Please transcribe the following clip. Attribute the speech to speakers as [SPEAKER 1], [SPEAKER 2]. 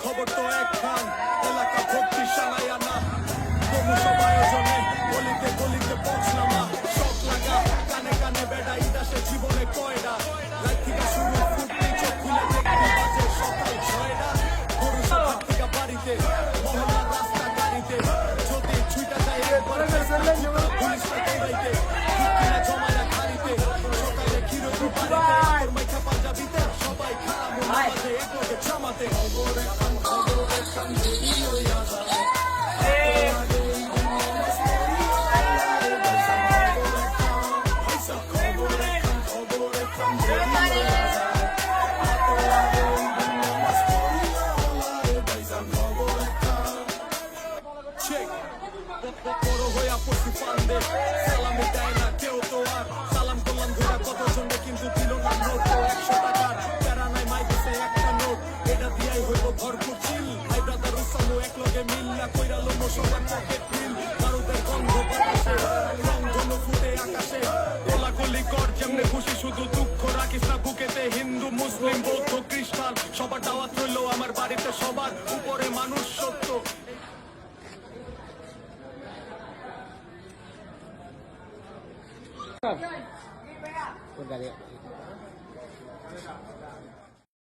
[SPEAKER 1] খবর তো একখান, এলাকা ভর্তি সালায়ানা, সব আয়োজনে গলিতে গলিতে পৌঁছলামা, শখ লাগা কানে কানে বেড়া ইদাসে জীবনে কয়ডা, রাত থেকে শুরু ফুটনি চোখ খুলে দেখতে বাজে সকাল 6টা, গরু সকাল থেকে বাড়িতে মহল্লার রাস্তা গাড়িতে, যদি ছুইটা যায় একবার পুলিশটা দৌড়াইতে, কিনা জমায়া খাড়িতে, সকালে ক্ষীর বাড়িতে মাইখা পাঞ্জাবিতে, সবাই খারাপ মাঝে একলোকে জামাতে, খবর একখান দেরি হইয়া যায়। সালামি দেয় না কেউ তো আর, সালাম করলাম ধরা কতজনে কিন্তু দিল না নোট 100 টাকার, প্যারা নাই মাই দিছে একটা নোট, এটা দিয়াই হইব ভরপুর চিল, ভাই ব্রাদার উসামু একলগে মিল না কইরালো সবার পকেট ফিল, বারুদের গন্ধ বাতাসে রং ধনু ফুটে আকাশে, গোলাগুলি কর যেমনে খুশি শুধু দুঃখ রাখিস না বুকেতে, হিন্দু মুসলিম বৌদ্ধ খ্রিস্টান সবার দাওয়াত রইল আমার বাড়িতে, সবার উপরে মানুষ সত্য।
[SPEAKER 2] ওর গাড়ি